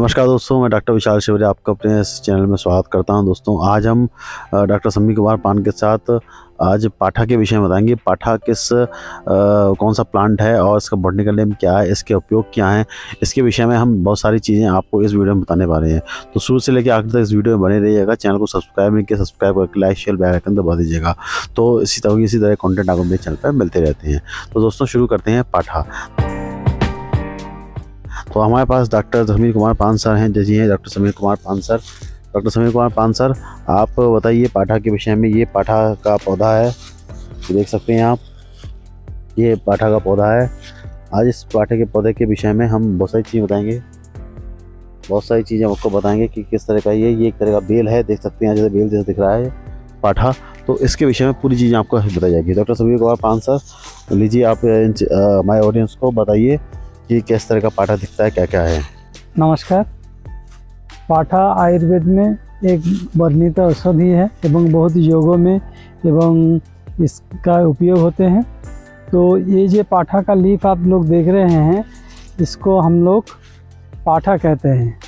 नमस्कार दोस्तों, मैं डॉक्टर विशाल शिवरे आपका अपने इस चैनल में स्वागत करता हूं। दोस्तों आज हम डॉक्टर समी कुमार पान के साथ आज पाठा के विषय में बताएंगे। पाठा कौन सा प्लांट है और इसका बॉटनिकल नेम क्या है, इसके उपयोग क्या हैं, इसके विषय में हम बहुत सारी चीज़ें आपको इस वीडियो में बताने वाले हैं। तो शुरू से लेकर आखिर तक इस वीडियो में बने रहिएगा। चैनल को सब्सक्राइब नहीं किया, सब्सक्राइब करके लाइक शेयर बेल आइकन दबा दीजिएगा। तो इसी तरह कंटेंट आपको मेरे चैनल पर मिलते रहते हैं। तो दोस्तों शुरू करते हैं पाठा। तो हमारे पास डॉक्टर समीर कुमार पान सर हैं, जी हैं डॉक्टर समीर कुमार पान सर। डॉक्टर समीर कुमार पान सर, आप बताइए पाठा के विषय में। ये पाठा का पौधा है, तो देख सकते हैं आप, ये पाठा का पौधा है। आज इस पाठा के पौधे के विषय में हम बहुत सारी चीज़ें बताएंगे, बहुत सारी चीज़ें आपको बताएंगे कि किस तरह का ये एक तरह का बेल है, देख सकते हैं जैसे बेल जैसे दिख रहा है पाठा। तो इसके विषय में पूरी चीज़ें आपको बताई जाएगी। डॉक्टर समीर कुमार पान सर, लीजिए आप हमारे ऑडियंस को बताइए कि किस तरह का पाठा दिखता है, क्या क्या है। नमस्कार। पाठा आयुर्वेद में एक वर्णित औषधि है एवं बहुत योगों में एवं इसका उपयोग होते हैं। तो ये जो पाठा का लीफ आप लोग देख रहे हैं, इसको हम लोग पाठा कहते हैं,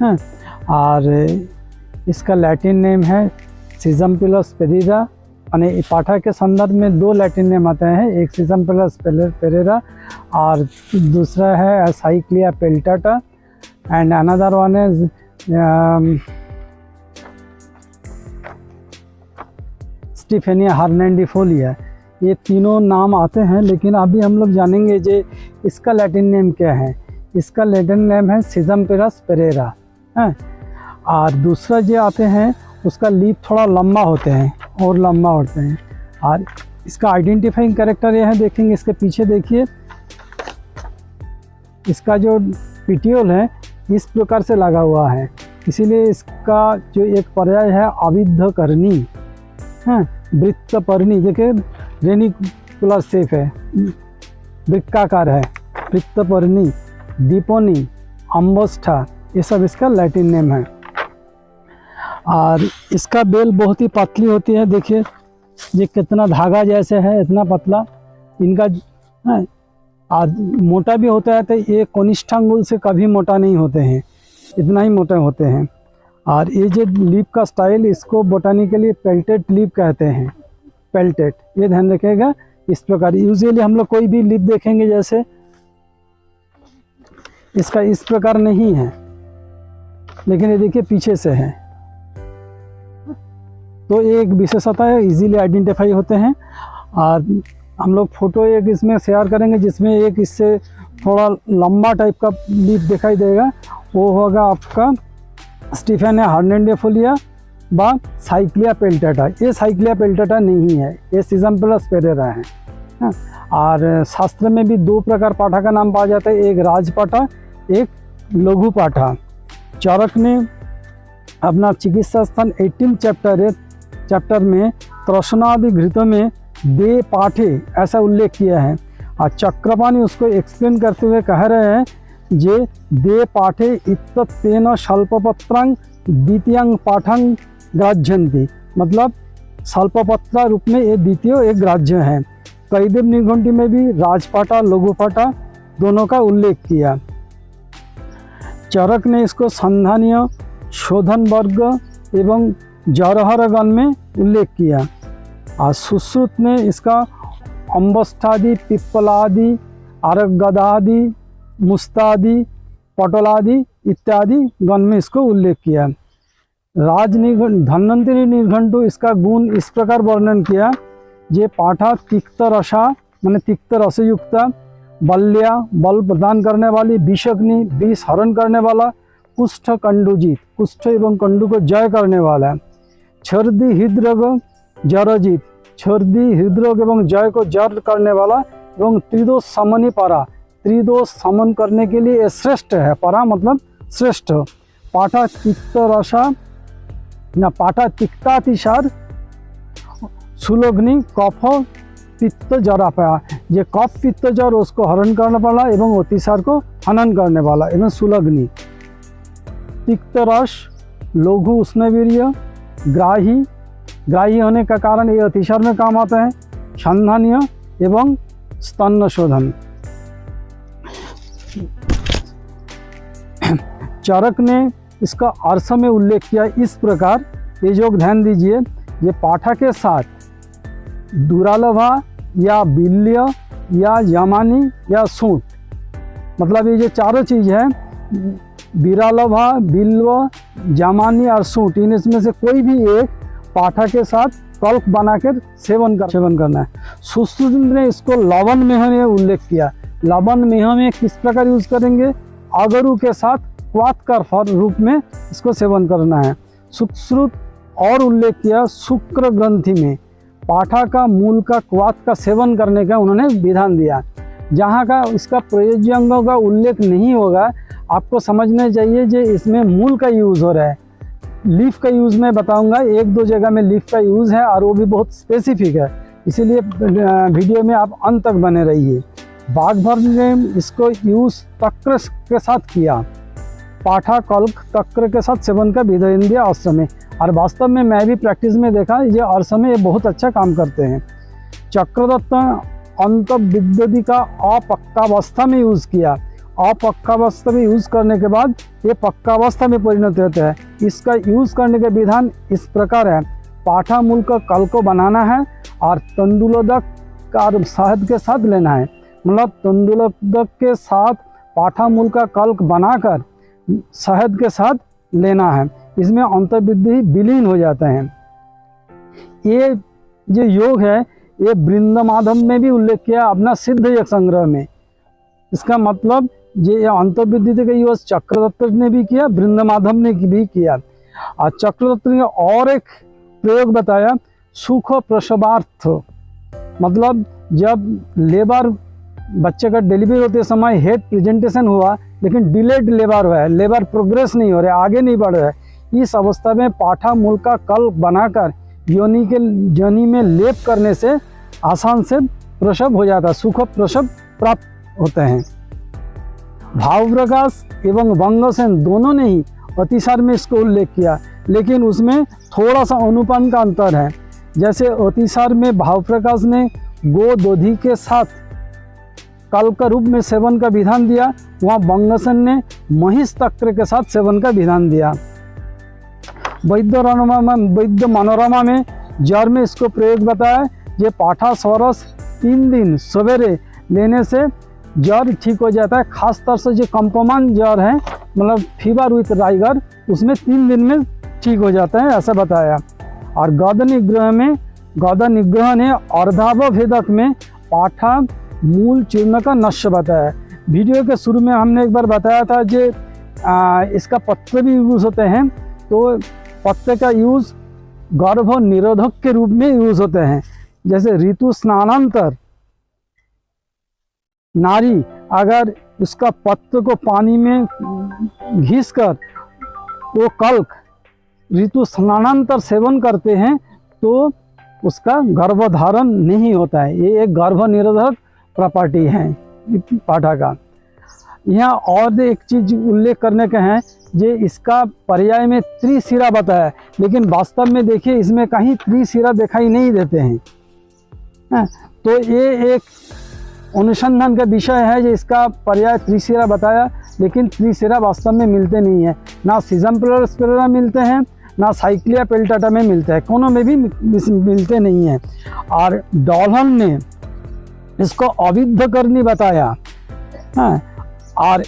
हाँ। और इसका लैटिन नेम है सिजम्पिलस पेरेरा। यानी पाठा के संदर्भ में दो लैटिन नेम आते हैं, एक सिजम्पिलस पेरेरा और दूसरा है साइक्लिया पेल्टाटा एंड अनदर वन इज स्टीफेनिया हर्नांडिफोलिया। ये तीनों नाम आते हैं, लेकिन अभी हम लोग जानेंगे जे इसका लैटिन नेम क्या है। इसका लैटिन नेम है सिजम्पिलस पेरेरा, है। और दूसरा जो आते हैं उसका लीफ थोड़ा लंबा होते हैं और लंबा होते हैं। और इसका आइडेंटिफाइंग कैरेक्टर यह है, देखेंगे इसके पीछे देखिए, इसका जो पिटियोल है इस प्रकार से लगा हुआ है, इसीलिए इसका जो एक पर्याय है अविद्धकर्णी, हाँ, वृत्तपर्णी। देखिए रेनिकुलर शेप है, वृक्काकार है, वृत्तपर्णी, दीपोनी, अम्बोस्ठा, ये सब इसका लैटिन नेम है। और इसका बेल बहुत ही पतली होती है, देखिए ये कितना धागा जैसे है, इतना पतला इनका है। और मोटा भी होता है, तो ये कनिष्ठांगुल से कभी मोटा नहीं होते हैं, इतना ही मोटे होते हैं। और ये जो लीफ का स्टाइल, इसको बोटानिकली पेल्टेड लीफ कहते हैं, पेल्टेड, ये ध्यान रखिएगा। इस प्रकार यूजुअली हम लोग कोई भी लीफ देखेंगे जैसे इसका इस प्रकार नहीं है, लेकिन ये देखिए पीछे से है। तो एक विशेषता है, इजीली आइडेंटिफाई होते हैं। और हम लोग फोटो एक इसमें शेयर करेंगे जिसमें एक इससे थोड़ा लंबा टाइप का लीफ दिखाई देगा, वो होगा आपका स्टीफेनिया हर्नांडिफोलिया व साइक्लिया पेल्टाटा। ये साइक्लिया पेल्टाटा नहीं है, ये सिजम्पिलस पेरेरा है, हाँ। और शास्त्र में भी दो प्रकार पाठा का नाम पाया जाता है, एक राजपाठा, एक लघु पाठा। चरक ने अपना चिकित्सा स्थान 18 चैप्टर में त्रसनादि घृतों में दे पाठे ऐसा उल्लेख किया है। और चक्रपाणी उसको एक्सप्लेन करते हुए कह रहे हैं, जे दे पाठे इत्तेन शल्पपत्रं द्वितीयं पाठं ग्राह्यन्ति, मतलब शल्पपत्र रूप में ये द्वितीय एक ग्राह्य है। कैदेव निघंटु में भी राजपाठा लघु पाठा दोनों का उल्लेख किया। चरक ने इसको संधानीय, शोधन वर्ग एवं जौहरगण में उल्लेख किया। और सुश्रुत ने इसका अम्बस्थादि, पिप्पलादि, आरगदादि, मुस्तादि, पटलादि इत्यादि गण में इसको उल्लेख किया। धन्वंतरी निर्घंटु इसका गुण इस प्रकार वर्णन किया, जे पाठा तिक्त रसा माने तिक्त रसयुक्त, बल्या बल प्रदान करने वाली, विषग्नि विष हरण करने वाला, कुष्ठ कंडुजित कुष्ठ एवं कंडु को जय करने वाला, छर्दी हृदरोग जरजित छर्दी हृदरोग एवं जय को जर करने वाला, एवं त्रिदोष समनी परा, त्रिदोष समन करने के लिए श्रेष्ठ है। परा मतलब श्रेष्ठ। पाठा तिक्त रसा ना पाठा तिक्तातिसार सुलग्नि कफ पित्त जरा पाया, ये कफ पित्त जर उसको हरण करने वाला एवं अतिसार को हनन करने वाला, एवं सुलग्नि। तिक्त रस लघु उष्णवीर्य ग्राही, ग्राही होने का कारण ये अतिसार में काम आता है। संधानीय एवं स्तन शोधन। चरक ने इसका अर्थ में उल्लेख किया इस प्रकार, ये जो ध्यान दीजिए, ये पाठा के साथ दुरालभा या बिल्य या यमानी या सूट, मतलब ये जो चारों चीज़ है, बिरालभा, बिल्व, जामानी और सूट, इन इसमें से कोई भी एक पाठा के साथ कल्क बनाकर सेवन करना है। सुश्रुत ने इसको लवन मेह में उल्लेख किया। लवन मेह में किस प्रकार यूज करेंगे? अगरू के साथ क्वाथ का रूप में इसको सेवन करना है। सुश्रुत और उल्लेख किया शुक्र ग्रंथि में पाठा का मूल का क्वाथ का सेवन करने का उन्होंने विधान दिया। जहाँ का इसका प्रयोज्यांगों का उल्लेख नहीं होगा, आपको समझना चाहिए कि इसमें मूल का यूज़ हो रहा है। लीफ का यूज़ मैं बताऊंगा, एक दो जगह में लीफ का यूज़ है और वो भी बहुत स्पेसिफिक है, इसीलिए वीडियो में आप अंत तक बने रहिए। बाघभर ने इसको यूज़ तक्र के साथ किया, पाठा कल्क तक्र के साथ सेवन का विधान दिया आश्रम में, और वास्तव में मैं भी प्रैक्टिस में देखा ये आश्रम में ये बहुत अच्छा काम करते हैं। चक्रदत्त अंतविद्युति का अपक्कावस्था में यूज़ किया। अपक्कावस्था में यूज़ करने के बाद ये पक्कावस्था में परिणत होता है। इसका यूज़ करने का विधान इस प्रकार है, पाठा मूल का कल को बनाना है और तंदुलोदक और शहद के साथ लेना है, मतलब तंदुलोदक के साथ पाठा मूल का कल्क बनाकर शहद के साथ लेना है, इसमें अंतर्विद्धि विलीन हो जाते हैं। ये जो योग है ये वृंदमाधव में भी उल्लेख किया अपना सिद्ध योग संग्रह में। इसका मतलब ये अंतर्विद्धि का यूज चक्रदत्त ने भी किया, वृंदमाधव ने भी किया। और चक्रदत्त ने और एक प्रयोग बताया, सुख प्रसवार्थ, मतलब जब लेबर बच्चे का डिलीवरी होते समय हेड प्रेजेंटेशन हुआ लेकिन डिलेड लेबर हुआ है, लेबर प्रोग्रेस नहीं हो रहा है, आगे नहीं बढ़ रहा है, इस अवस्था में पाठा मूल का कल बनाकर योनि में लेप करने से आसान से प्रसव हो जाता है, सुख प्रसव प्राप्त होते हैं। भाव प्रकाश एवं वंगसेन दोनों ने ही अतिसार में इसको उल्लेख किया, लेकिन उसमें थोड़ा सा अनुपान का अंतर है। जैसे अतिसार में भाव प्रकाश ने गो दोधी के साथ कल का रूप में सेवन का विधान दिया, वहाँ वंगसेन ने महिष तक्र के साथ सेवन का विधान दिया। वैद्य मनोरमा में जर में इसको प्रयोग बताया, ये पाठा सरस 3 दिन सवेरे लेने से जर ठीक हो जाता है। खास तौर से जो कंपमान जर है, मतलब फीवर विथ राइगर, उसमें 3 दिन में ठीक हो जाता है, ऐसा बताया। और गद निग्रह ने अर्धावभेदक में पाठा मूल चूर्ण का नश्य बताया। वीडियो के शुरू में हमने एक बार बताया था कि इसका पत्ते भी यूज़ होते हैं, तो पत्ते का यूज़ गर्भ निरोधक के रूप में यूज़ होते हैं। जैसे ऋतु स्नानांतर नारी अगर इसका पत्र को पानी में घिसकर वो कल्क ऋतु स्नानांतर सेवन करते हैं तो उसका गर्भधारण नहीं होता है। ये एक गर्भ निरोधक प्रॉपर्टी है पाठा का। यहाँ और एक चीज उल्लेख करने के हैं, ये इसका पर्याय में त्रिशिरा बताया, लेकिन वास्तव में देखिए इसमें कहीं त्रिशिरा दिखाई नहीं देते हैं। तो ये एक अनुसंधान का विषय है, जो इसका पर्याय त्रिशिरा बताया, लेकिन त्रिशिरा वास्तव में मिलते नहीं है। ना सिजम्पेलरा मिलते हैं, ना साइक्लिया पेल्टाटा में मिलते हैं, कोनो में भी मिलते नहीं हैं। और डॉल्हन ने इसको अविद्ध करनी बताया। और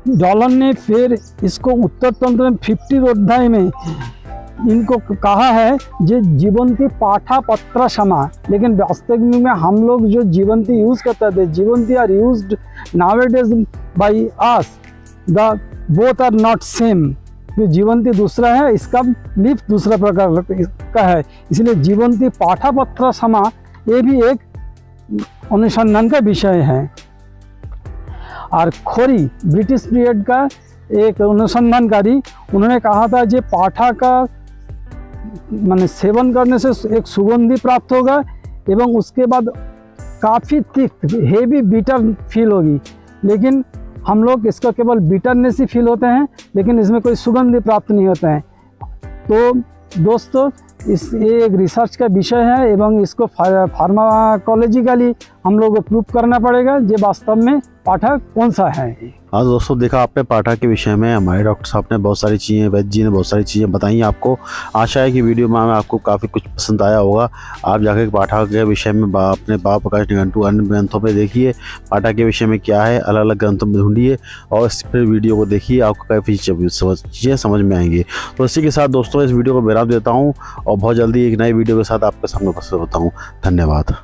डॉल्हन ने फिर इसको उत्तर तंत्र में 50 अध्याय में इनको कहा है जे जीवंती पाठा पत्र समा, लेकिन वास्तविक में हम लोग जो जीवंती यूज करते थे, जीवंती are used nowadays by us, the both are not same. जो जीवंती दूसरा है, इसका लीफ दूसरा प्रकार का है, इसलिए जीवंती पाठा पत्र समा ये भी एक अनुसंधान का विषय है। और खोरी ब्रिटिश पीरियड का एक अनुसंधानकारी, उन्होंने कहा था जे पाठा का माने सेवन करने से एक सुगंधी प्राप्त होगा एवं उसके बाद काफ़ी तिक्त हेवी बीटर फील होगी, लेकिन हम लोग इसका केवल बीटरनेस ही फील होते हैं, लेकिन इसमें कोई सुगंधी प्राप्त नहीं होता है। तो दोस्तों ये एक रिसर्च का विषय है एवं इसको फार्माकोलॉजिकली हम लोग को प्रूव करना पड़ेगा, ये वास्तव में पाठा कौन सा है। हाँ दोस्तों, देखा आपने पाठा के विषय में हमारे डॉक्टर साहब ने बहुत सारी चीज़ें, वैद्य जी ने बहुत सारी चीज़ें बताई आपको। आशा है कि वीडियो में आपको काफ़ी कुछ पसंद आया होगा। आप जाकर पाठा के विषय में अपने बाबा प्रकाश निघंटू अन्य ग्रंथों पे देखिए पाठा के विषय में क्या है, अलग अलग ग्रंथों में ढूंढिए और इस फिर वीडियो को देखिए, आपको काफ़ी चीज़ें समझ में आएंगी। तो इसी के साथ दोस्तों इस वीडियो को विराम देता हूँ और बहुत जल्दी एक नई वीडियो के साथ आपके सामने उपस्थित होता हूँ। धन्यवाद।